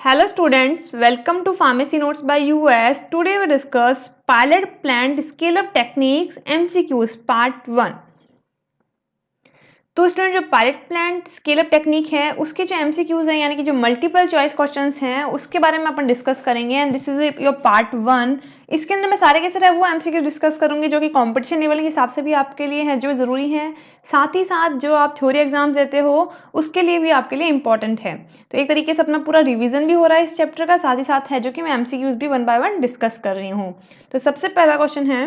Hello students, welcome to Pharmacy Notes by US. Today we discuss pilot plant scale-up techniques MCQs part 1. तो student जो pilot plant scale up technique है उसके जो MCQs हैं यानी कि जो मल्टीपल चॉइस क्वेश्चंस हैं उसके बारे में अपन डिस्कस करेंगे and this is your part 1. इसके अंदर मैं सारे के सारे वो एमसीक्यू डिस्कस करूंगी जो कि कंपटीशन लेवल के हिसाब से भी आपके लिए है जो ज़रूरी है, साथ ही साथ जो आप थ्योरी एग्जाम देते हो उसके लिए भी आपके लिए इंपॉर्टेंट है. तो एक तरीके से अपना पूरा रिविजन भी हो रहा है इस चैप्टर का, साथ ही साथ है जो कि मैं एमसीक्यूज भी 1 बाय 1 डिस्कस कर रही हूँ. तो सबसे पहला क्वेश्चन है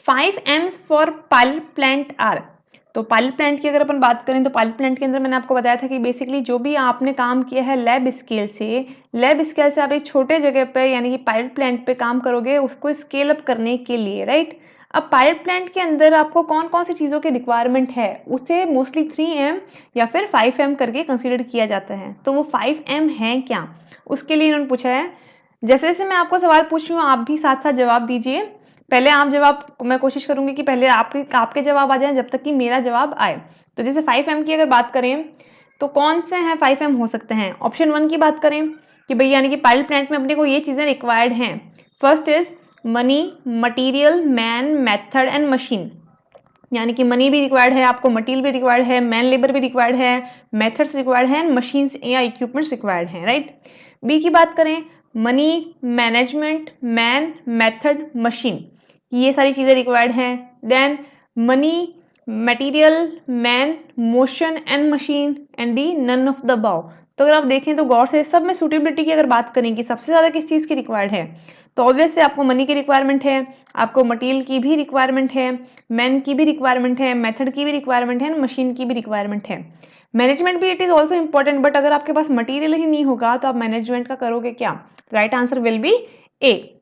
5 M's for pilot plant are. तो पायलट प्लांट की अगर अपन बात करें तो पायलट प्लांट के अंदर मैंने आपको बताया था कि बेसिकली जो भी आपने काम किया है लैब स्केल से आप एक छोटे जगह पे यानी कि पायलट प्लांट पे काम करोगे उसको स्केल अप करने के लिए, राइट. अब पायलट प्लांट के अंदर आपको कौन कौन सी चीज़ों की रिक्वायरमेंट है उसे मोस्टली 3M या फिर 5M करके कंसिडर किया जाता है. तो वो 5M है क्या, उसके लिए इन्होंने पूछा है. जैसे जैसे मैं आपको सवाल पूछ रही हूँ आप भी साथ साथ जवाब दीजिए. पहले आप जवाब, मैं कोशिश करूंगी कि पहले आपके जवाब आ जाएं जब तक कि मेरा जवाब आए. तो जैसे 5M की अगर बात करें तो कौन से हैं 5M हो सकते हैं. ऑप्शन 1 की बात करें कि भाई यानी कि पायलट प्लांट में अपने को ये चीज़ें रिक्वायर्ड हैं. First is money, material, man, method and machine. यानी कि मनी भी रिक्वायर्ड है आपको, मटीरियल भी रिक्वायर्ड है, मैन लेबर भी रिक्वायर्ड है, मेथड्स रिक्वायर्ड है, मशीन्स या इक्विपमेंट्स रिक्वायर्ड हैं, राइट. बी की बात करें money, management, man, method, machine, ये सारी चीज़ें रिक्वायर्ड हैं. Then money, material, man, motion and machine and D none of the above. तो अगर आप देखें तो गौर से सब में सूटेबिलिटी की अगर बात करें कि सबसे ज़्यादा किस चीज़ की रिक्वायर्ड है तो ऑब्वियस से आपको मनी की रिक्वायरमेंट है, आपको मटीरियल की भी रिक्वायरमेंट है, मैन की भी रिक्वायरमेंट है, मेथड की भी रिक्वायरमेंट है, मशीन की भी रिक्वायरमेंट है. मैनेजमेंट भी it is also important, but अगर आपके पास मटीरियल ही नहीं होगा तो आप मैनेजमेंट का करोगे क्या. Right answer will be A.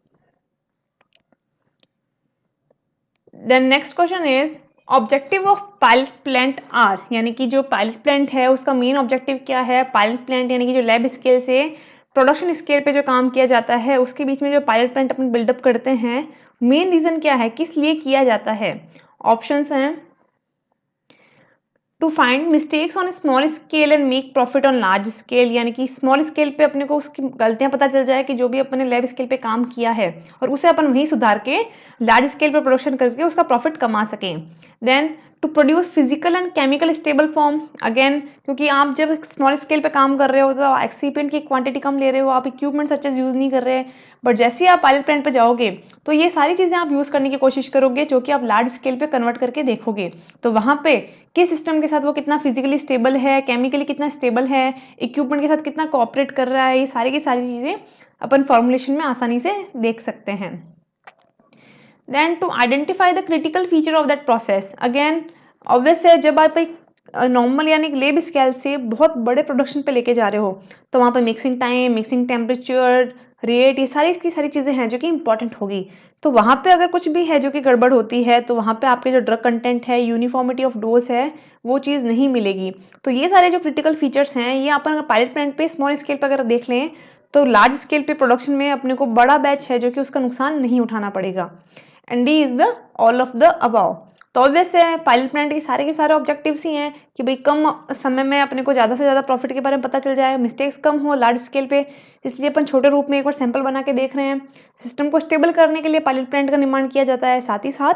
Then next question is objective of pilot plant are. यानी कि जो पायलट प्लांट है उसका मेन ऑब्जेक्टिव क्या है. पायलट प्लांट यानी कि जो लैब स्केल से प्रोडक्शन स्केल पे जो काम किया जाता है उसके बीच में जो पायलट प्लांट अपने बिल्डअप करते हैं, मेन रीजन क्या है, किस लिए किया जाता है. ऑप्शंस हैं to find mistakes on small scale and make profit on large scale. यानी कि स्मॉल स्केल पे अपने को उसकी गलतियां पता चल जाए कि जो भी अपने लैब स्केल पे काम किया है और उसे अपन वहीं सुधार के लार्ज स्केल पे प्रोडक्शन करके उसका प्रॉफिट कमा सकें. Then to produce physical and chemical stable form. Again क्योंकि आप जब स्मॉल स्केल पे काम कर रहे हो तो एक्सीपिएंट की क्वांटिटी कम ले रहे हो, आप इक्विपमेंट सचेज यूज़ नहीं कर रहे. बट जैसे ही आप पायलट प्लांट पे जाओगे तो ये सारी चीज़ें आप यूज़ करने की कोशिश करोगे जो कि आप लार्ज स्केल पे कन्वर्ट करके देखोगे. तो वहाँ पे किस सिस्टम के साथ वो कितना फिजिकली स्टेबल है, केमिकली कितना स्टेबल है, इक्विपमेंट के साथ कितना कोऑपरेट कर रहा है, ये सारी की सारी चीज़ें अपन फॉर्मुलेशन में आसानी से देख सकते हैं. Then to identify the critical feature of that process. Again obvious है जब आप एक नॉर्मल यानी लेब स्केल से बहुत बड़े प्रोडक्शन पे लेके जा रहे हो तो वहाँ पे mixing time, mixing temperature, rate, ये सारी की सारी चीज़ें हैं जो कि इंपॉर्टेंट होगी. तो वहाँ पे अगर कुछ भी है जो कि गड़बड़ होती है तो वहाँ पे आपके जो ड्रग कंटेंट है, यूनिफॉर्मिटी ऑफ डोज है, वो चीज़ नहीं मिलेगी. तो ये सारे जो क्रिटिकल फीचर्स हैं ये अपन अगर पायलट प्लांट पे स्मॉल स्केल पे अगर देख लें तो लार्ज स्केल पे प्रोडक्शन में अपने को बड़ा बैच है जो कि उसका नुकसान नहीं उठाना पड़ेगा. And D is the all of the above. तो ऑब्वियस है पायलट प्लांट के सारे ऑब्जेक्टिव्स ही हैं कि भाई कम समय में अपने को ज़्यादा से ज़्यादा प्रॉफिट के बारे में पता चल जाए, मिस्टेक्स कम हो लार्ज स्केल पे. इसलिए अपन छोटे रूप में एक बार सैंपल बना के देख रहे हैं. सिस्टम को स्टेबल करने के लिए पायलट प्लांट का निर्माण किया जाता है, साथ ही साथ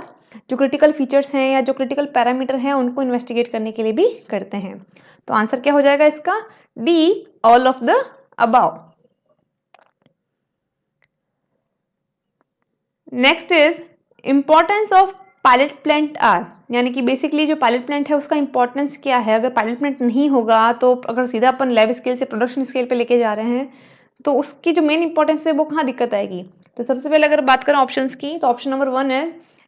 जो क्रिटिकल फीचर्स हैं या जो क्रिटिकल पैरामीटर हैं उनको इन्वेस्टिगेट करने के लिए भी करते हैं. तो आंसर क्या हो जाएगा इसका, D all of the above. Next is importance of pilot plant are. यानी कि बेसिकली जो पायलट प्लांट है उसका इंपॉर्टेंस क्या है. अगर पायलट प्लांट नहीं होगा तो अगर सीधा अपन लैब स्केल से प्रोडक्शन स्केल पे लेके जा रहे हैं तो उसकी जो मेन इंपॉर्टेंस है वो कहाँ दिक्कत आएगी. तो सबसे पहले अगर बात करें ऑप्शंस की तो ऑप्शन नंबर 1 है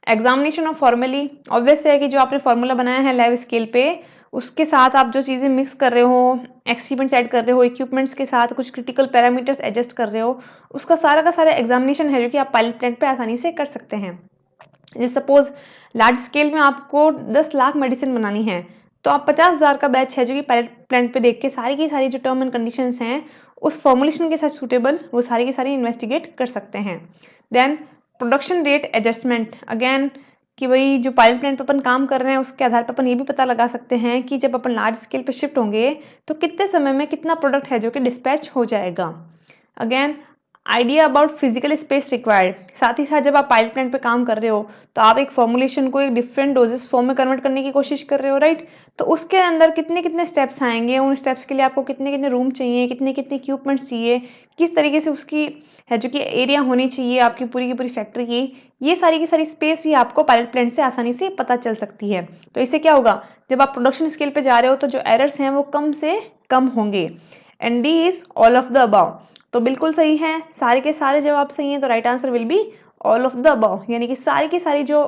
एग्जामिनेशन ऑफ फॉर्मली. ऑब्वियस है कि जो आपने फॉर्मूला बनाया है लैब स्केल पे उसके साथ आप जो चीज़ें मिक्स कर रहे हो, एक्सपेरिमेंट्स ऐड कर रहे हो, इक्विपमेंट्स के साथ कुछ क्रिटिकल पैरामीटर्स एडजस्ट कर रहे हो, उसका सारा का सारा एग्जामिनेशन है जो कि आप पायलट प्लांट पे आसानी से कर सकते हैं. जैसे सपोज लार्ज स्केल में आपको 10 लाख मेडिसिन बनानी है तो आप 50,000 का बैच है जो कि पायलट प्लांट पे देख के सारी की सारी जो टर्म एंड कंडीशंस हैं उस फॉर्मुलेशन के साथ सूटेबल वो सारी की सारी इन्वेस्टिगेट कर सकते हैं. Then production rate adjustment. Again कि भाई जो पायलट प्लांट पे अपन काम कर रहे हैं उसके आधार पर अपन ये भी पता लगा सकते हैं कि जब अपन लार्ज स्केल पे शिफ्ट होंगे तो कितने समय में कितना प्रोडक्ट है जो कि डिस्पैच हो जाएगा। Again idea about physical space required, साथ ही साथ जब आप पायलट प्लांट पे काम कर रहे हो तो आप एक फॉर्मुलेशन को एक डिफरेंट डोजेस फॉर्म में कन्वर्ट करने की कोशिश कर रहे हो, राइट। तो उसके अंदर कितने कितने स्टेप्स आएंगे, उन स्टेप्स के लिए आपको कितने कितने रूम चाहिए, कितने कितने इक्विपमेंट्स चाहिए, किस तरीके से उसकी है जो कि एरिया होनी चाहिए आपकी पूरी की पूरी फैक्ट्री की, ये सारी की सारी स्पेस भी आपको पायलट प्लांट से आसानी से पता चल सकती है। तो इससे क्या होगा, जब आप प्रोडक्शन स्केल पे जा रहे हो तो जो एरर्स हैं वो कम से कम होंगे। And D is all of the above, तो बिल्कुल सही है, सारे के सारे जवाब सही हैं, तो right answer will be all of the above, यानी कि सारी की सारी जो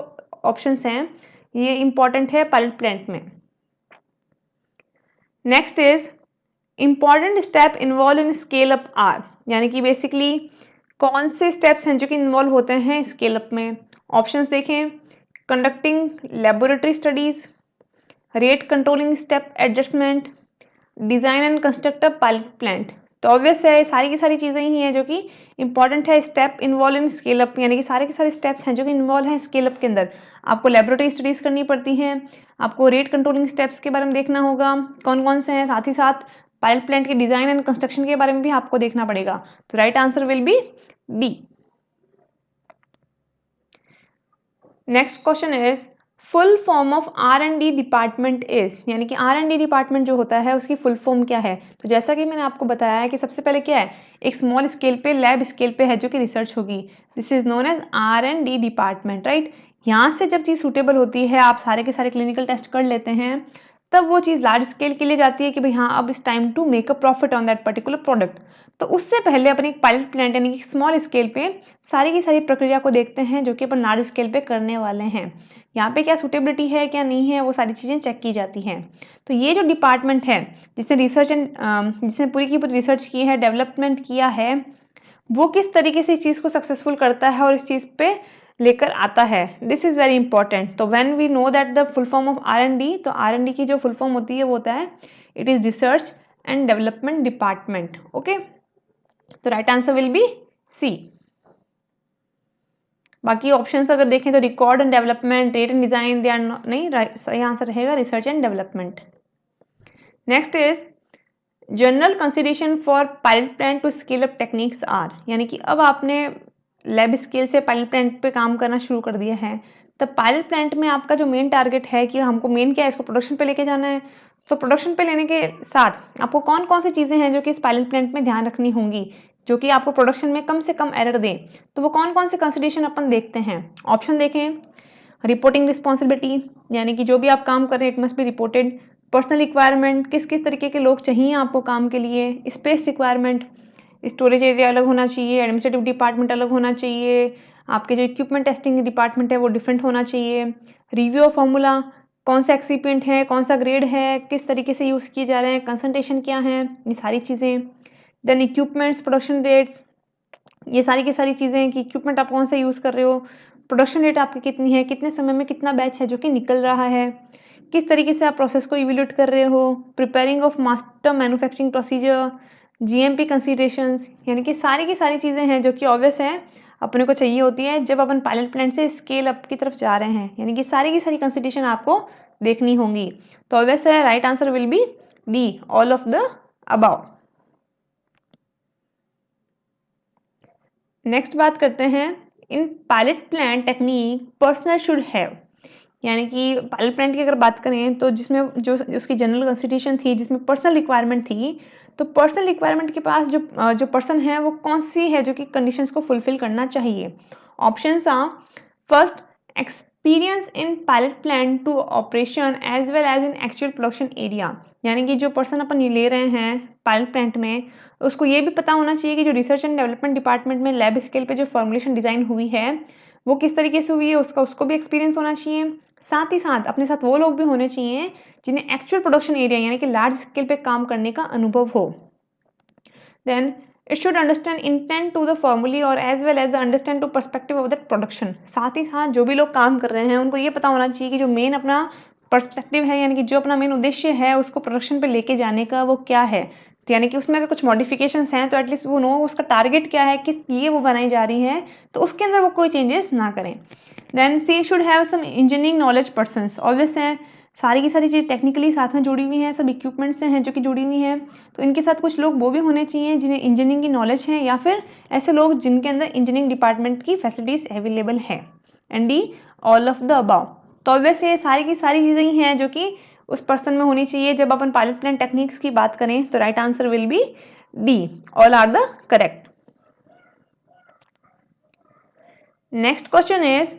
ऑप्शंस हैं ये इंपॉर्टेंट है पायलट प्लांट में। Next is important step involve in scale up are, यानी कि बेसिकली कौन से स्टेप्स हैं जो कि इन्वॉल्व होते हैं स्केल अप में। ऑप्शंस देखें, conducting laboratory studies, rate controlling step adjustment, design and construct a pilot plant. तो ऑब्वियस है सारी की सारी चीज़ें ही हैं जो कि इंपॉर्टेंट है step involve in scale up, यानी कि सारे के सारे स्टेप्स हैं जो कि इन्वॉल्व हैं स्केल अप के अंदर। आपको लेबोरेटरी स्टडीज़ करनी पड़ती हैं, आपको रेट कंट्रोलिंग स्टेप्स के बारे में देखना होगा कौन कौन से हैं, साथ ही साथ पायलट प्लांट के डिजाइन एंड कंस्ट्रक्शन के बारे में भी आपको देखना पड़ेगा। तो right answer will be D. Next question is full form of R&D department is, यानी कि R&D डिपार्टमेंट जो होता है उसकी फुल फॉर्म क्या है। तो जैसा कि मैंने आपको बताया है कि सबसे पहले क्या है, एक स्मॉल स्केल पे लैब स्केल पे है जो कि रिसर्च होगी, this is known as R&D department, right. यहाँ से जब चीज़ सूटेबल होती है, आप सारे के सारे क्लिनिकल टेस्ट कर लेते हैं, तब वो चीज़ लार्ज स्केल के लिए जाती है कि भाई हाँ अब इस time to make a profit on that particular product. तो उससे पहले अपन एक पायलट प्लांट यानी कि स्मॉल स्केल पे सारी की सारी प्रक्रिया को देखते हैं जो कि अपन लार्ज स्केल पे करने वाले हैं। यहाँ पे क्या सुटेबिलिटी है क्या नहीं है वो सारी चीज़ें चेक की जाती हैं। तो ये जो डिपार्टमेंट है जिसने रिसर्च एंड जिसने पूरी की पूरी रिसर्च की है, डेवलपमेंट किया है, वो किस तरीके से इस चीज़ को सक्सेसफुल करता है और इस चीज़ पे लेकर आता है, दिस इज़ वेरी इंपॉर्टेंट। तो when we know that the full form of R&D, तो R&D की जो फुल फॉर्म होती है वो होता है it is research and development department, okay. तो right answer will be C. बाकी ऑप्शंस अगर देखें तो record and development, rate and design, they are नहीं, सही आंसर रहेगा research and development. Next is general consideration for pilot plant to scale up techniques are, यानी कि अब आपने लैब स्केल से पायलट प्लांट पे काम करना शुरू कर दिया है, तब पायलट प्लांट में आपका जो मेन टारगेट है कि हमको मेन क्या है, इसको प्रोडक्शन पे लेके जाना है। तो प्रोडक्शन पे लेने के साथ आपको कौन कौन सी चीज़ें हैं जो कि इस पायलट प्लांट में ध्यान रखनी होंगी जो कि आपको प्रोडक्शन में कम से कम एरर दें। तो वो कौन कौन से कंसिडरेशन अपन देखते हैं। ऑप्शन देखें, रिपोर्टिंग रिस्पॉन्सिबिलिटी, यानी कि जो भी आप काम कर रहे हैं it must be reported. Personal requirement, किस किस तरीके के लोग चाहिए आपको काम के लिए। स्पेस रिक्वायरमेंट, स्टोरेज एरिया अलग होना चाहिए, एडमिनिस्ट्रेटिव डिपार्टमेंट अलग होना चाहिए, आपके जो इक्विपमेंट टेस्टिंग डिपार्टमेंट है वो डिफरेंट होना चाहिए। रिव्यू ऑफ फॉर्मूला, कौन सा एक्सीपिएंट है, कौन सा ग्रेड है, किस तरीके से यूज़ किए जा रहे हैं, कंसंट्रेशन क्या है, ये सारी चीज़ें। देन इक्विपमेंट्स, प्रोडक्शन रेट्स, ये सारी की सारी चीज़ें कि इक्विपमेंट आप कौन सा यूज़ कर रहे हो, प्रोडक्शन रेट आपकी कितनी है, कितने समय में कितना बैच है जो कि निकल रहा है, किस तरीके से आप प्रोसेस को इवेल्यूएट कर रहे हो, preparing of master manufacturing procedure, GMP considerations, यानी कि सारी की सारी चीज़ें हैं जो कि ऑब्वियस है अपने को चाहिए होती है जब अपन पायलट प्लांट से स्केल अप की तरफ जा रहे हैं, यानी कि सारी की सारी कंसीडरेशन आपको देखनी होंगी। तो ऑब्वियस है right answer will be D, all of the above. Next बात करते हैं, in pilot plant technique personal should have, यानी कि पायलट प्लांट की अगर बात करें तो जिसमें जो उसकी जनरल कंस्टिट्यूशन थी जिसमें पर्सनल रिक्वायरमेंट थी, तो पर्सनल रिक्वायरमेंट के पास जो पर्सन है वो कौन सी है जो कि कंडीशंस को फुलफिल करना चाहिए। Options are, first experience in pilot plant to operation as well as in actual production area, यानी कि जो पर्सन अपन ये ले रहे हैं पायलट प्लांट में उसको ये भी पता होना चाहिए कि जो रिसर्च एंड डेवलपमेंट डिपार्टमेंट में लैब स्केल पे जो फॉर्मुलेशन डिज़ाइन हुई है वो किस तरीके से हुई है उसको भी एक्सपीरियंस होना चाहिए। साथ ही साथ अपने साथ वो लोग भी होने चाहिए जिन्हें एक्चुअल प्रोडक्शन एरिया यानी कि लार्ज स्केल पे काम करने का अनुभव हो। Then it should understand intent to the formulae और as well as the understand to perspective of that production, साथ ही साथ जो भी लोग काम कर रहे हैं उनको ये पता होना चाहिए कि जो मेन अपना पर्सपेक्टिव है यानी कि जो अपना मेन उद्देश्य है उसको प्रोडक्शन पे लेके जाने का वो क्या है। तो यानी कि उसमें अगर कुछ मॉडिफिकेशंस हैं तो एटलीस्ट वो नो उसका टारगेट क्या है, किस लिए वो बनाई जा रही है, तो उसके अंदर वो कोई चेंजेस ना करें। Then C should have some engineering knowledge persons, obvious है सारी की सारी चीज़ टेक्निकली साथ में जुड़ी हुई हैं, सब इक्विपमेंट्स हैं जो कि जुड़ी हुई हैं, तो इनके साथ कुछ लोग वो भी होने चाहिए जिन्हें इंजीनियरिंग की नॉलेज है या फिर ऐसे लोग जिनके अंदर इंजीनियरिंग डिपार्टमेंट की फैसिलिटीज़ अवेलेबल है। And D all of the about, तो ऑब्वियस ये सारी की सारी चीज़ें ही हैं जो कि उस पर्सन में होनी चाहिए। जब अपन पायलट प्लान टेक्निक्स की बात करें तो right answer will be D, all are the correct. Next question is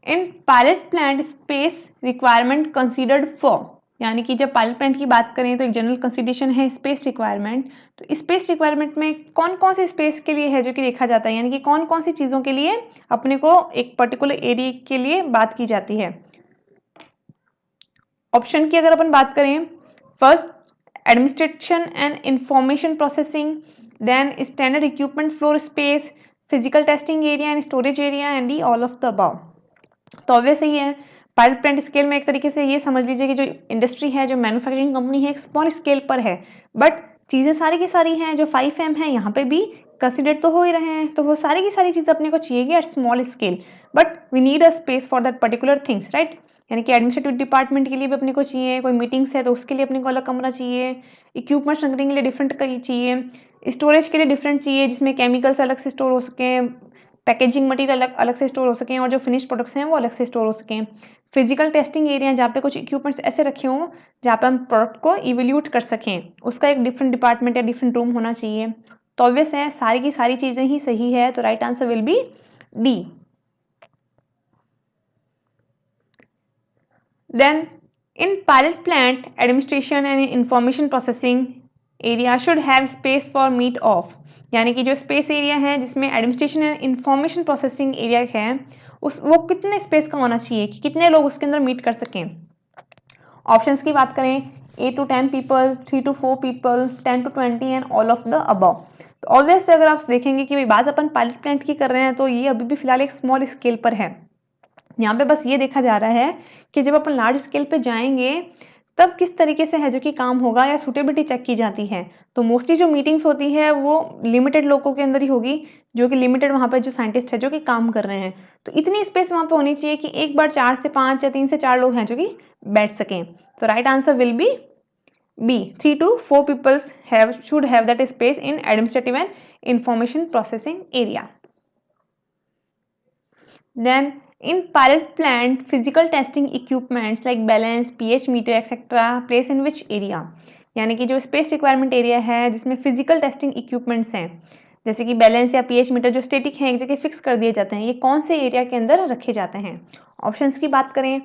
in pilot plant space requirement considered for, यानी कि जब पायलट प्लांट की बात करें तो एक जनरल कंसिडरेशन है स्पेस रिक्वायरमेंट, तो स्पेस रिक्वायरमेंट में कौन कौन सी स्पेस के लिए है जो कि देखा जाता है, यानी कि कौन कौन सी चीज़ों के लिए अपने को एक पर्टिकुलर एरिया के लिए बात की जाती है। ऑप्शन की अगर अपन बात करें, first administration and information processing, then standard equipment floor space, physical testing area and storage area, and D all of the above. तो ऑब्वियस ही है पायलट प्लांट स्केल में एक तरीके से ये समझ लीजिए कि जो इंडस्ट्री है, जो मैन्युफैक्चरिंग कंपनी है, एक स्मॉल स्केल पर है, बट चीज़ें सारी की सारी हैं जो 5M है यहाँ पे भी कंसिडर तो हो ही रहे हैं, तो वो सारी की सारी चीज़ अपने को चाहिए at small scale, but we need a space for that particular things, right. यानी कि एडमिनिस्ट्रेटिव डिपार्टमेंट के लिए भी अपने को चाहिए, कोई मीटिंग्स है तो उसके लिए अपने को अलग कमरा चाहिए, इक्विपमेंट्स रखने के लिए डिफरेंट चाहिए, स्टोरेज के लिए डिफरेंट चाहिए जिसमें केमिकल्स अलग से स्टोर हो सकें, पैकेजिंग मटेरियल अलग अलग से स्टोर हो सकें, और जो फिनिश प्रोडक्ट्स हैं वो अलग से स्टोर हो सकें। फिजिकल टेस्टिंग एरिया जहाँ पे कुछ इक्विपमेंट्स ऐसे रखे हों जहाँ पे हम प्रोडक्ट को इवेल्यूट कर सकें, उसका एक डिफरेंट डिपार्टमेंट या डिफरेंट रूम होना चाहिए। तो ऑब्वियस है सारी की सारी चीज़ें ही सही है, तो right answer will be D. Then in pilot plant administration and information processing area should have space for meet of, यानी कि जो स्पेस एरिया है जिसमें administration and information processing area है उस वो कितने स्पेस का होना चाहिए कि कितने लोग उसके अंदर मीट कर सकें। ऑप्शंस की बात करें 8 to 10 people, 3 to 4 people, 10 to 20 and all of the above. तो ऑब्वियस अगर आप देखेंगे कि भाई बात अपन पायलट प्लांट की कर रहे हैं तो ये अभी भी फिलहाल एक स्मॉल स्केल पर है। यहाँ पे बस ये देखा जा रहा है कि जब अपन लार्ज स्केल पे जाएंगे तब किस तरीके से है जो कि काम होगा या सुटेबिलिटी चेक की जाती है। तो मोस्टली जो मीटिंग्स होती है वो लिमिटेड लोगों के अंदर ही होगी, जो कि लिमिटेड वहाँ पर जो साइंटिस्ट है जो कि काम कर रहे हैं, तो इतनी स्पेस वहाँ पे होनी चाहिए कि एक बार 4 से 5 या 3 से 4 लोग हैं जो कि बैठ सकें। तो right answer will be B, 3 to 4 peoples should have that space in administrative and information processing area. Then in pilot plant, physical testing equipments like balance, pH meter, etc. place in which area? यानी कि जो space requirement area है जिसमें physical testing equipments हैं जैसे कि balance या pH meter जो स्टेटिक हैं एक जगह फिक्स कर दिए जाते हैं, ये कौन से एरिया के अंदर रखे जाते हैं। ऑप्शंस की बात करें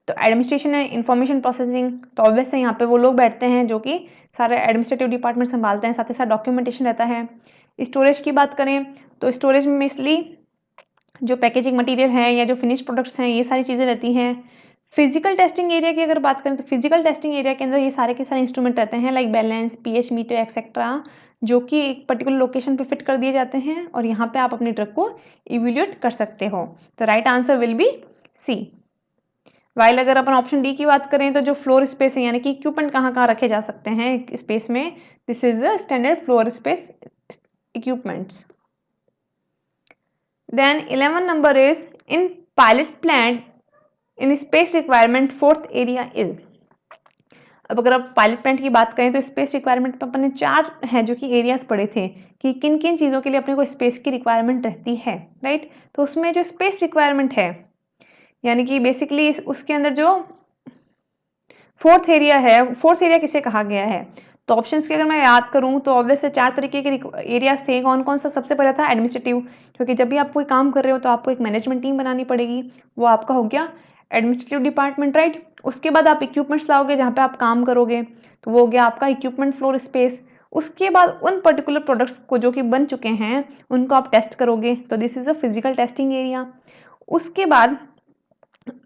तो एडमिनिस्ट्रेशन एंड इंफॉर्मेशन प्रोसेसिंग, तो ऑब्वियस है यहाँ पे वो लोग बैठते हैं जो कि सारे एडमिनिस्ट्रेटिव डिपार्टमेंट संभालते हैं, साथ ही साथ डॉक्यूमेंटेशन रहता है। स्टोरेज की बात करें तो स्टोरेज में इसलिए जो पैकेजिंग मटेरियल है या जो फिनिश प्रोडक्ट्स हैं ये सारी चीज़ें रहती हैं। फिजिकल टेस्टिंग एरिया की अगर बात करें तो फिजिकल टेस्टिंग एरिया के अंदर ये सारे के सारे इंस्ट्रूमेंट रहते हैं like balance, pH meter etcetera, जो कि एक पर्टिकुलर लोकेशन पे फिट कर दिए जाते हैं और यहाँ पे आप अपने ड्रग को इवेल्यूएट कर सकते हो। तो right answer will be C. While अगर अपन ऑप्शन डी की बात करें तो जो फ्लोर स्पेस है यानी कि इक्विपमेंट कहाँ कहाँ रखे जा सकते हैं स्पेस में, this is a standard floor space equipments. Then 11 number is in pilot plant in space requirement fourth area is। अब अगर आप पायलट प्लांट की बात करें तो स्पेस रिक्वायरमेंट पर अपने 4 हैं जो कि एरियाज पढ़े थे कि किन किन चीज़ों के लिए अपने को स्पेस की रिक्वायरमेंट रहती है, राइट। तो उसमें जो स्पेस रिक्वायरमेंट है यानी कि बेसिकली उसके अंदर जो फोर्थ एरिया है, फोर्थ एरिया किसे कहा गया है। तो ऑप्शंस की अगर मैं याद करूं तो ऑब्वियस से 4 तरीके के एरियाज थे। कौन कौन सा? सबसे पहला था एडमिनिस्ट्रेटिव, क्योंकि जब भी आप कोई काम कर रहे हो तो आपको एक मैनेजमेंट टीम बनानी पड़ेगी, वो आपका हो गया एडमिनिस्ट्रेटिव डिपार्टमेंट, राइट। उसके बाद आप इक्विपमेंट्स लाओगे जहाँ पे आप काम करोगे, तो वो हो गया आपका इक्विपमेंट फ्लोर स्पेस। उसके बाद उन पर्टिकुलर प्रोडक्ट्स को जो कि बन चुके हैं उनको आप टेस्ट करोगे, तो this is a physical testing area. उसके बाद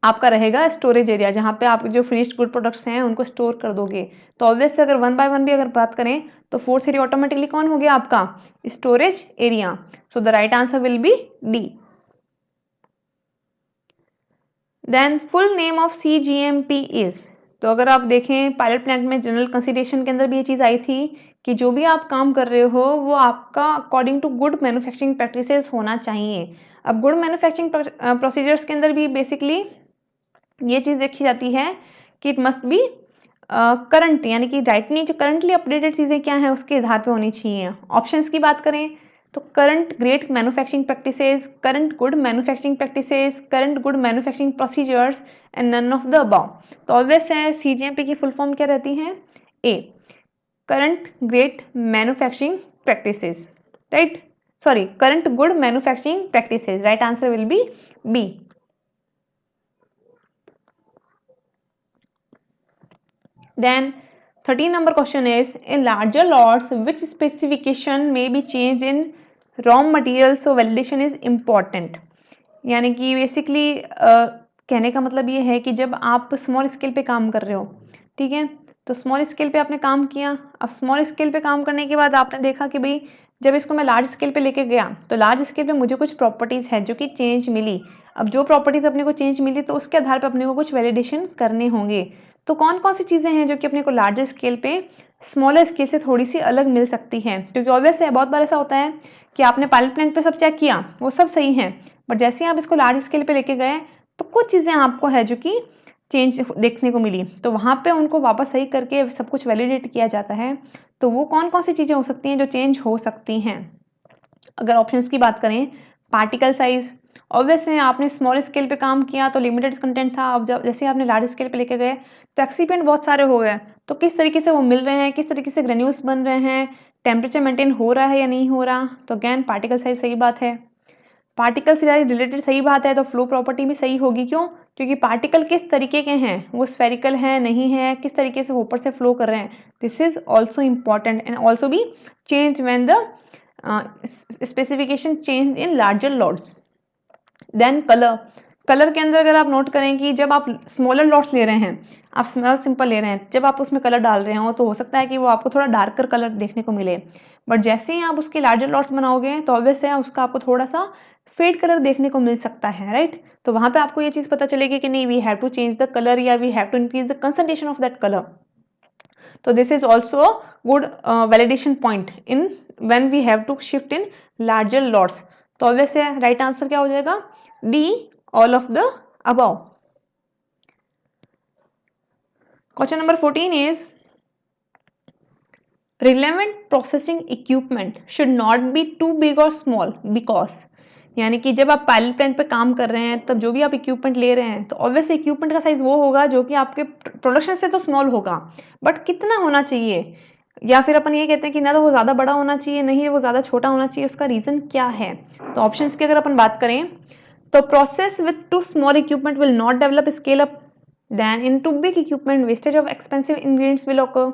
आपका रहेगा स्टोरेज एरिया जहाँ पे आप जो फिनिश्ड गुड प्रोडक्ट्स हैं उनको स्टोर कर दोगे। तो ऑब्वियस अगर 1 by 1 भी अगर बात करें तो फोर्थ एरिया ऑटोमेटिकली कौन हो गया आपका? Storage area. So the right answer will be D. Then full name of CGMP is, तो अगर आप देखें पायलट प्लांट में जनरल कंसिडरेशन के अंदर भी ये चीज़ आई थी कि जो भी आप काम कर रहे हो वो आपका according to good manufacturing practices होना चाहिए। अब गुड मैन्युफैक्चरिंग प्रोसीजर्स के अंदर भी बेसिकली ये चीज़ देखी जाती है कि इट मस्ट बी करंट, यानी कि राइट नहीं, जो करंटली अपडेटेड चीज़ें क्या हैं उसके आधार पे होनी चाहिए। ऑप्शंस की बात करें तो current great manufacturing practices, current good manufacturing practices, current good manufacturing procedures and none of the above. तो ऑब्वियस है CGMP की फुल फॉर्म क्या रहती है? A, current great manufacturing practices, right, sorry, current good manufacturing practices. Right answer will be B. Then 13 number question is, in larger lots which specification may be changed in raw material, so validation is important। यानी कि basically कहने का मतलब ये है कि जब आप स्मॉल स्केल पे काम कर रहे हो, ठीक है, तो स्मॉल स्केल पे आपने काम किया। अब स्मॉल स्केल पे काम करने के बाद आपने देखा कि भाई जब इसको मैं लार्ज स्केल पे लेके गया तो लार्ज स्केल पे मुझे कुछ प्रॉपर्टीज़ है जो कि चेंज मिली। अब जो प्रॉपर्टीज़ अपने को चेंज मिली तो उसके आधार पर अपने को कुछ वैलिडेशन करने होंगे। तो कौन कौन सी चीज़ें हैं जो कि अपने को लार्जर स्केल पे स्मॉलर स्केल से थोड़ी सी अलग मिल सकती हैं? क्योंकि ऑब्वियस है बहुत बार ऐसा होता है कि आपने पायलट प्लांट पे सब चेक किया, वो सब सही है, बट जैसे ही आप इसको लार्ज स्केल पे लेके गए तो कुछ चीज़ें आपको है जो कि चेंज देखने को मिली, तो वहाँ पे उनको वापस सही करके सब कुछ वैलिडेट किया जाता है। तो वो कौन कौन सी चीज़ें हो सकती हैं जो चेंज हो सकती हैं? अगर ऑप्शंस की बात करें, पार्टिकल साइज, ऑब्वियस है आपने स्मॉल स्केल पे काम किया तो लिमिटेड कंटेंट था। अब जब जैसे आपने लार्ज स्केल पे लेके गए तो एक्सीपेंट बहुत सारे हो गए, तो किस तरीके से वो मिल रहे हैं, किस तरीके से ग्रेन्यूल्स बन रहे हैं, टेम्परेचर मेंटेन हो रहा है या नहीं हो रहा, तो अगैन पार्टिकल साइज सही बात है। पार्टिकल से रिलेटेड सही बात है तो फ्लो प्रॉपर्टी भी सही होगी। क्यों? क्योंकि पार्टिकल किस तरीके के हैं, वो स्फेरिकल है नहीं है, किस तरीके से ऊपर से फ्लो कर रहे हैं, this is also important and also be change when the specification change in larger lots. Then colour, colour के अंदर अगर आप नोट करें कि जब आप स्मॉलर लॉट्स ले रहे हैं, आप स्मॉल सिंपल ले रहे हैं, जब आप उसमें कलर डाल रहे हो तो हो सकता है कि वो आपको थोड़ा डार्कर कलर देखने को मिले, बट जैसे ही आप उसके लार्जर लॉट्स बनाओगे तो ऑब्वियस है उसका आपको थोड़ा सा फेड कलर देखने को मिल सकता है, राइट। तो वहाँ पे आपको ये चीज़ पता चलेगी कि नहीं, we have to change the colour या we have to increase the concentration of that colour. तो this is also good validation point in when we have to shift in larger lots. तो ऑब्वियस है right answer क्या हो जाएगा? D, all of the above. Question number 14 is, relevant processing equipment should not be too big or small because, यानी कि जब आप pilot plant पे काम कर रहे हैं तब जो भी आप इक्विपमेंट ले रहे हैं तो ऑब्वियसली इक्विपमेंट का साइज वो होगा जो कि आपके प्रोडक्शन से तो स्मॉल होगा, बट कितना होना चाहिए, या फिर अपन ये कहते हैं कि ना तो वो ज़्यादा बड़ा होना चाहिए, नहीं वो ज़्यादा छोटा होना चाहिए, उसका रीज़न क्या है? तो ऑप्शंस की अगर अपन बात करें तो process with too small equipment will not develop scale up, then in too big equipment wastage of expensive ingredients will occur,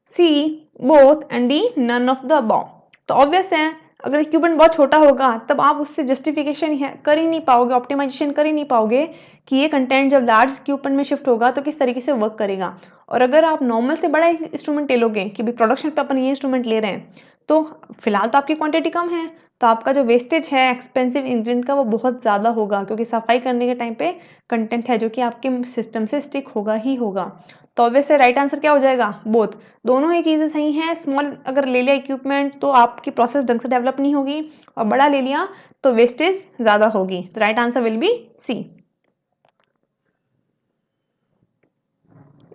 C both and D none of the above. तो ऑब्वियस है अगर equipment बहुत छोटा होगा तब आप उससे justification कर ही नहीं पाओगे, ऑप्टिमाइजेशन कर ही नहीं पाओगे कि ये कंटेंट जब लार्ज इक्विपमेंट में शिफ्ट होगा तो किस तरीके से वर्क करेगा। और अगर आप नॉर्मल से बड़ा इंस्ट्रूमेंट ले लोगे कि भाई प्रोडक्शन पे अपन ये इंस्ट्रूमेंट ले रहे हैं तो फिलहाल तो आपकी क्वांटिटी कम है, तो आपका जो वेस्टेज है एक्सपेंसिव इंग्रेडिएंट का वो बहुत ज़्यादा होगा, क्योंकि सफाई करने के टाइम पे कंटेंट है जो कि आपके सिस्टम से स्टिक होगा ही होगा। तो ऑब्वियसली राइट आंसर क्या हो जाएगा? बोथ, दोनों ही चीज़ें सही हैं। स्मॉल अगर ले लिया इक्विपमेंट तो आपकी प्रोसेस ढंग से डेवलप नहीं होगी, और बड़ा ले लिया तो वेस्टेज ज़्यादा होगी। तो right answer will be C.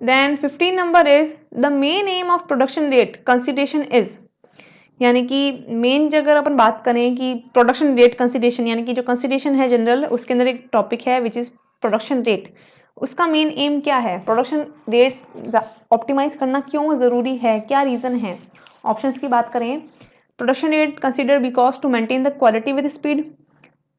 Then 15 number is the main aim of production rate consideration is, यानी कि मेन अगर अपन बात करें कि प्रोडक्शन रेट कंसिडरेशन, यानी कि जो कंसिडरेशन है जनरल उसके अंदर एक टॉपिक है विच इज़ प्रोडक्शन रेट, उसका मेन एम क्या है? प्रोडक्शन रेट्स ऑप्टिमाइज करना क्यों ज़रूरी है, क्या रीज़न है? ऑप्शंस की बात करें, production rate consider because to maintain the quality with speed,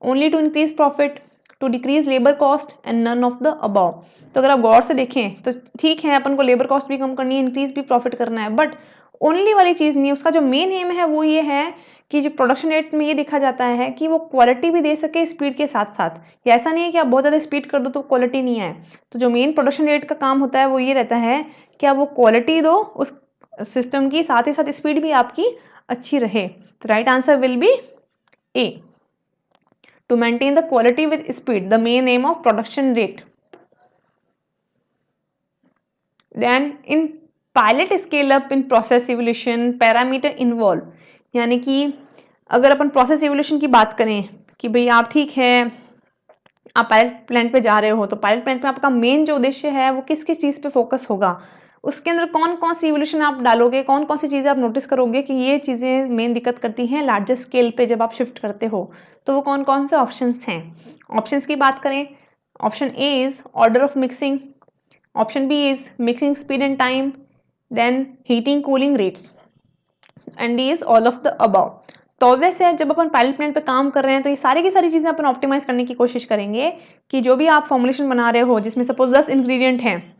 only to increase profit, to decrease labour cost and none of the above. तो अगर आप गौर से देखें तो ठीक है अपन को लेबर कॉस्ट भी कम करनी है, इंक्रीज भी प्रॉफिट करना है, बट ओनली वाली चीज़ नहीं है। उसका जो मेन एम है वो ये है कि जो प्रोडक्शन रेट में ये देखा जाता है कि वो क्वालिटी भी दे सके स्पीड के साथ साथ। ये ऐसा नहीं है कि आप बहुत ज़्यादा स्पीड कर दो तो क्वालिटी नहीं आए। तो जो मेन प्रोडक्शन रेट का काम होता है वो ये रहता है कि आप वो क्वालिटी दो उस सिस्टम की, साथ ही साथ स्पीड भी आपकी अच्छी रहे। तो right answer will be A, to maintain the quality with speed, the main aim of production rate. Then in pilot scale up in process evolution, parameter involve, यानी कि अगर अपन प्रोसेस इवोल्यूशन की बात करें कि भाई आप ठीक है, आप पायलट प्लांट पे जा रहे हो, तो पायलट प्लांट में आपका मेन जो उद्देश्य है वो किस किस चीज़ पे फोकस होगा, उसके अंदर कौन कौन सी इवोल्यूशन आप डालोगे, कौन कौन सी चीज़ें आप नोटिस करोगे कि ये चीज़ें मेन दिक्कत करती हैं लार्जर स्केल पे जब आप शिफ्ट करते हो, तो वो कौन कौन से ऑप्शंस हैं। ऑप्शंस की बात करें, option A is order of mixing, option B is mixing speed and time, then heating cooling rates, and D is all of the above. तो ऑब्वियस है जब अपन पायलट प्लांट पे काम कर रहे हैं तो ये सारी की सारी चीज़ें अपन ऑप्टिमाइज करने की कोशिश करेंगे कि जो भी आप फॉर्मुलेशन बना रहे हो जिसमें सपोज 10 इंग्रेडिएंट हैं,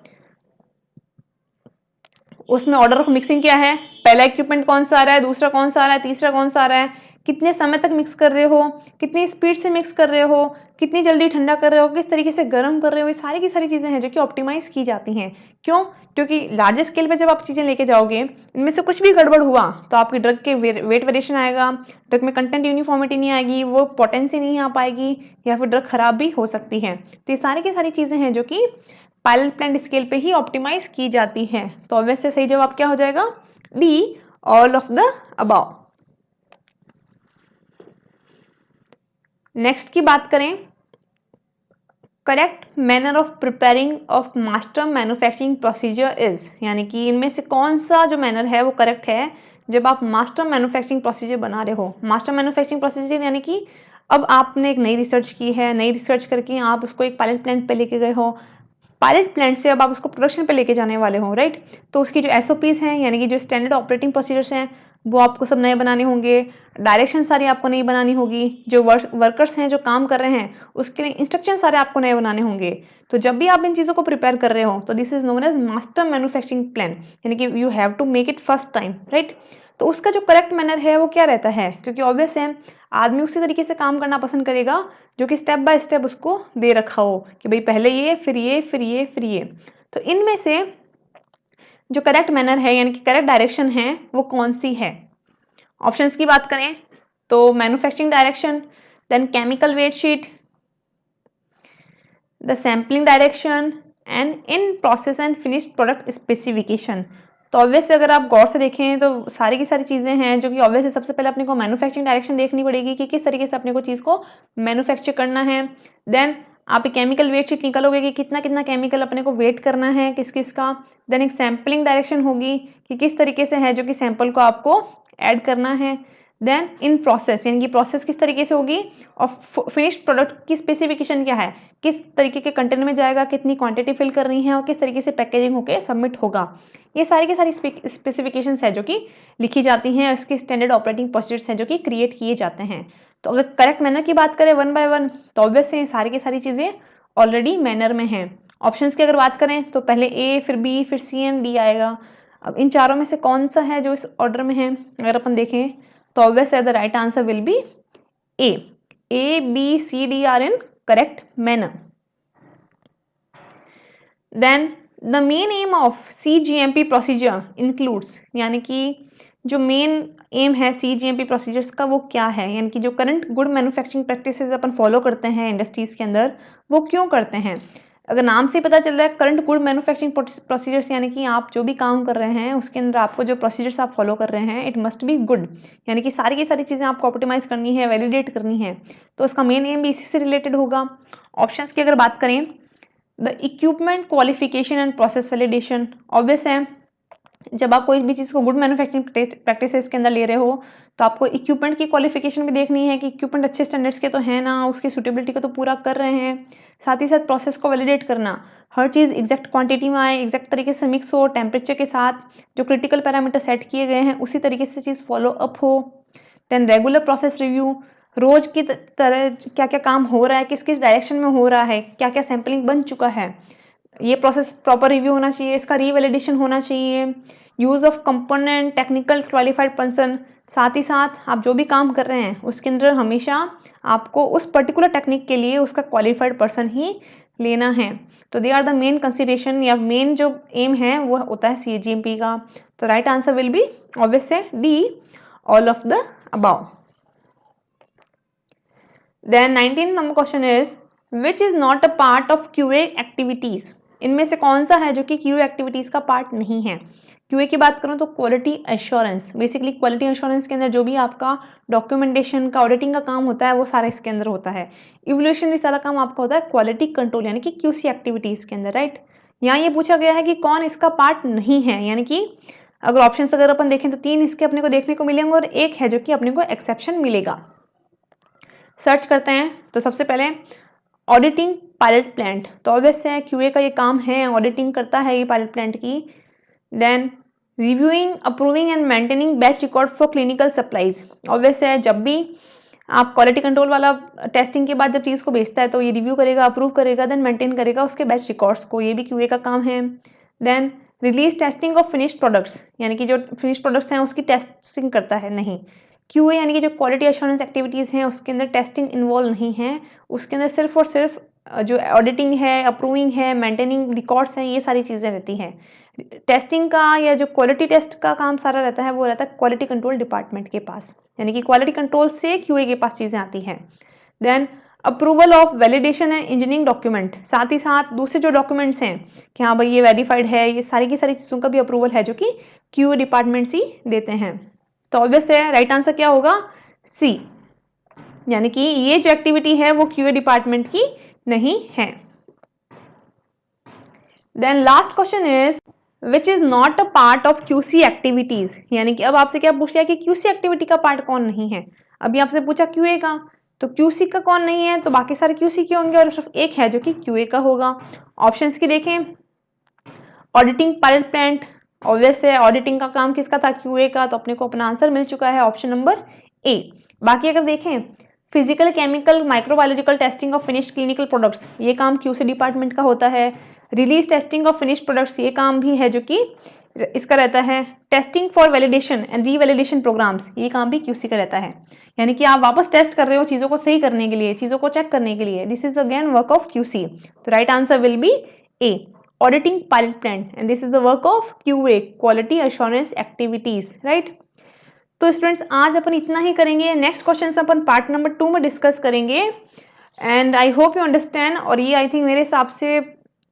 उसमें ऑर्डर ऑफ मिक्सिंग क्या है, पहला इक्विपमेंट कौन सा आ रहा है, दूसरा कौन सा आ रहा है, तीसरा कौन सा आ रहा है, कितने समय तक मिक्स कर रहे हो, कितनी स्पीड से मिक्स कर रहे हो, कितनी जल्दी ठंडा कर रहे हो, किस तरीके से गर्म कर रहे हो, ये सारी की सारी चीज़ें हैं जो कि ऑप्टिमाइज की जाती हैं। क्यों? क्योंकि लार्ज स्केल पे जब आप चीज़ें लेके जाओगे, इनमें से कुछ भी गड़बड़ हुआ तो आपकी ड्रग के वेट वेरिएशन आएगा, ड्रग में कंटेंट यूनिफॉर्मिटी नहीं आएगी, वो पोटेंसी नहीं आ पाएगी, या फिर ड्रग खराब भी हो सकती है। तो ये सारी की सारी चीज़ें हैं जो कि पायलट प्लांट स्केल पे ही ऑप्टिमाइज की जाती हैं। तो ऑब्वियस से सही जवाब क्या हो जाएगा, D, all of the above. Next की बात करें, correct manner of preparing of master manufacturing procedure is, यानी कि इनमें से कौन सा जो मैनर है वो करेक्ट है जब आप मास्टर मैन्युफैक्चरिंग प्रोसीजर बना रहे हो। मास्टर मैन्युफैक्चरिंग प्रोसीजर यानी कि अब आपने एक नई रिसर्च की है, नई रिसर्च करके आप उसको एक पायलट प्लांट पे लेके गए हो, पायलट प्लांट से अब आप उसको प्रोडक्शन पे लेके जाने वाले हो, राइट। तो उसकी जो एसओपीज हैं यानी कि जो स्टैंडर्ड ऑपरेटिंग प्रोसीजर्स हैं वो आपको सब नए बनाने होंगे, डायरेक्शन सारी आपको नई बनानी होगी, जो वर्कर्स हैं जो काम कर रहे हैं उसके लिए इंस्ट्रक्शन सारे आपको नए बनाने होंगे। तो जब भी आप इन चीज़ों को प्रिपेयर कर रहे हो तो this is known as master manufacturing plan, यानी कि you have to make it first time, right. तो उसका जो करेक्ट मैनर है वो क्या रहता है, क्योंकि ऑब्वियस है आदमी उसी तरीके से काम करना पसंद करेगा जो कि स्टेप बाय स्टेप उसको दे रखा हो कि भाई पहले ये फिर ये फिर ये फिर ये। तो इनमें से जो करेक्ट मैनर है यानी कि करेक्ट डायरेक्शन है वो कौन सी है। ऑप्शंस की बात करें तो manufacturing direction, then chemical weight sheet, the sampling direction, and in process and finished product specification. तो ऑब्वियस अगर आप गौर से देखें तो सारी की सारी चीज़ें हैं जो कि ऑब्वियस सबसे पहले अपने को मैन्युफैक्चरिंग डायरेक्शन देखनी पड़ेगी कि किस तरीके से अपने को चीज़ को मैन्युफैक्चर करना है। देन आप एक केमिकल वेट शीट निकालोगे कि कितना कितना केमिकल अपने को वेट करना है किस किस का। देन एक सैम्पलिंग डायरेक्शन होगी कि किस तरीके से है जो कि सैंपल को आपको ऐड करना है। देन इन प्रोसेस यानी कि प्रोसेस किस तरीके से होगी, और फिनिश्ड प्रोडक्ट की स्पेसिफिकेशन क्या है, किस तरीके के कंटेनर में जाएगा, कितनी क्वांटिटी फिल करनी है और किस तरीके से पैकेजिंग होकर सबमिट होगा। ये सारी की सारी स्पेसिफिकेशंस है जो कि लिखी जाती हैं, इसके स्टैंडर्ड ऑपरेटिंग प्रोसीजर्स हैं जो कि क्रिएट किए जाते हैं। तो अगर करेक्ट मैनर की बात करें वन बाय वन तो ऑब्वियस है सारी की सारी चीज़ें ऑलरेडी मैनर में हैं। ऑप्शंस की अगर बात करें तो पहले ए फिर बी फिर सी एंड डी आएगा। अब इन चारों में से कौन सा है जो इस ऑर्डर में है अगर अपन देखें तो ऑब्वियस है the right answer will be A. A, B, C, D are in correct manner. Then the main aim of CGMP procedure includes, यानी कि जो मेन एम है CGMP प्रोसीजर्स का वो क्या है, यानी कि जो करंट गुड मैन्युफैक्चरिंग प्रैक्टिसेस अपन फॉलो करते हैं इंडस्ट्रीज के अंदर वो क्यों करते हैं। अगर नाम से पता चल रहा है करंट गुड मैन्युफैक्चरिंग प्रोसीजर्स यानी कि आप जो भी काम कर रहे हैं उसके अंदर आपको जो प्रोसीजर्स आप फॉलो कर रहे हैं इट मस्ट बी गुड, यानी कि सारी की सारी चीज़ें आपको ऑप्टिमाइज करनी है, वैलिडेट करनी है। तो उसका मेन एम भी इसी से रिलेटेड होगा। ऑप्शंस की अगर बात करें, the equipment qualification and process validation, obvious है जब आप कोई भी चीज़ को गुड मैन्युफैक्चरिंग प्रैक्टिसेस के अंदर ले रहे हो तो आपको इक्विपमेंट की क्वालिफिकेशन भी देखनी है कि इक्विपमेंट अच्छे स्टैंडर्ड्स के तो हैं ना, उसकी सूटेबिलिटी को तो पूरा कर रहे हैं। साथ ही साथ प्रोसेस को वैलिडेट करना, हर चीज़ एग्जैक्ट क्वांटिटी में आए, एग्जैक्ट तरीके से मिक्स हो, टेम्परेचर के साथ जो क्रिटिकल पैरामीटर सेट किए गए हैं उसी तरीके से चीज़ फॉलो अप हो। देन रेगुलर प्रोसेस रिव्यू, रोज की तरह क्या क्या काम हो रहा है, किस किस डायरेक्शन में हो रहा है, क्या क्या सैम्पलिंग बन चुका है, ये प्रोसेस प्रॉपर रिव्यू होना चाहिए, इसका रीवैलिडेशन होना चाहिए। Use of component technical qualified person, साथ ही साथ आप जो भी काम कर रहे हैं उसके अंदर हमेशा आपको उस पर्टिकुलर टेक्निक के लिए उसका क्वालिफाइड पर्सन ही लेना है। तो they are the main consideration या मेन जो एम है वो होता है CGMP का। तो right answer will be obvious है D, all of the above. Then 19th number question is which is not a part of QA activities, इनमें से कौन सा है जो कि QA एक्टिविटीज का पार्ट नहीं है। क्यूए की बात करूँ तो quality assurance, basically quality assurance के अंदर जो भी आपका डॉक्यूमेंटेशन का, ऑडिटिंग का काम होता है वो सारा इसके अंदर होता है। इवोल्यूशन भी सारा काम आपका होता है क्वालिटी कंट्रोल यानी कि क्यूसी एक्टिविटीज के अंदर, राइट। यहाँ ये पूछा गया है कि कौन इसका पार्ट नहीं है, यानी कि अगर ऑप्शंस अगर अपन देखें तो 3 इसके अपने को देखने को मिलेंगे और एक है जो कि अपने को एक्सेप्शन मिलेगा। सर्च करते हैं तो सबसे पहले ऑडिटिंग पायलट प्लांट, तो ऑब्वियस है क्यूए का ये काम है, ऑडिटिंग करता है ये पायलट प्लांट की। Then reviewing, approving and maintaining batch record for clinical supplies, obvious है जब भी आप क्वालिटी कंट्रोल वाला टेस्टिंग के बाद जब चीज़ को बेचता है तो ये रिव्यू करेगा, अप्रूव करेगा, देन मेंटेन करेगा उसके बैच रिकॉर्ड्स को, ये भी क्यूए का काम है। Then release testing of finished products, यानी कि जो फिनिश्ड प्रोडक्ट्स हैं उसकी टेस्टिंग करता है, नहीं। क्यूए यानी कि जो क्वालिटी एश्योरेंस एक्टिविटीज़ हैं उसके अंदर टेस्टिंग इन्वॉल्व नहीं है, उसके अंदर सिर्फ और सिर्फ जो ऑडिटिंग है, अप्रूविंग है, मेंटेनिंग रिकॉर्ड्स हैं, ये सारी चीज़ें रहती हैं। टेस्टिंग का या जो क्वालिटी टेस्ट का काम सारा रहता है वो रहता है क्वालिटी कंट्रोल डिपार्टमेंट के पास, यानी कि क्वालिटी कंट्रोल से क्यूए के पास चीज़ें आती हैं। Then approval of validation and engineering document, साथ ही साथ दूसरे जो डॉक्यूमेंट्स हैं कि हाँ भाई ये वेरीफाइड है, ये सारी की सारी चीज़ों का भी अप्रूवल है जो कि क्यूए डिपार्टमेंट्स ही देते हैं। तो ऑब्वियस है राइट आंसर क्या होगा, सी, यानी कि ये जो एक्टिविटी है वो क्यूए डिपार्टमेंट की नहीं है। Then last question is which is not a part of QC activities, यानी कि अब आपसे क्या पूछ लिया कि क्यूसी एक्टिविटी का पार्ट कौन नहीं है। अभी आपसे पूछा क्यूए का, तो क्यूसी का कौन नहीं है, तो बाकी सारे क्यूसी के होंगे और सिर्फ एक है जो कि क्यूए का होगा। ऑप्शंस की देखें, ऑडिटिंग पायलट प्लांट, ऑब्वियस है ऑडिटिंग का काम किसका था, क्यूए का, तो अपने को अपना आंसर मिल चुका है ऑप्शन नंबर ए। बाकी अगर देखें physical, chemical, microbiological testing of finished clinical products, ये काम क्यूसी डिपार्टमेंट का होता है। Release testing of finished products, ये काम भी है जो कि इसका रहता है। Testing for validation and revalidation programs, ये काम भी क्यूसी का रहता है, यानी कि आप वापस टेस्ट कर रहे हो चीज़ों को सही करने के लिए, चीज़ों को चेक करने के लिए, this is again work of QC. तो right answer will be A, auditing pilot plant, and this is the work of QA, quality assurance activities, right. तो स्टूडेंट्स आज अपन इतना ही करेंगे, नेक्स्ट क्वेश्चन अपन पार्ट नंबर 2 में डिस्कस करेंगे। And I hope you understand, और ये आई थिंक मेरे हिसाब से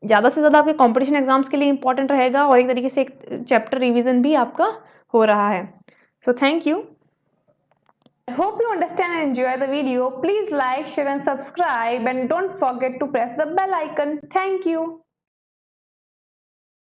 ज़्यादा आपके कॉम्पिटिशन एग्जाम्स के लिए इंपॉर्टेंट रहेगा, और एक तरीके से एक चैप्टर रिवीजन भी आपका हो रहा है। So thank you, I hope you understand and enjoy the video. Please like, share and subscribe, and don't forget to press the bell icon. Thank you.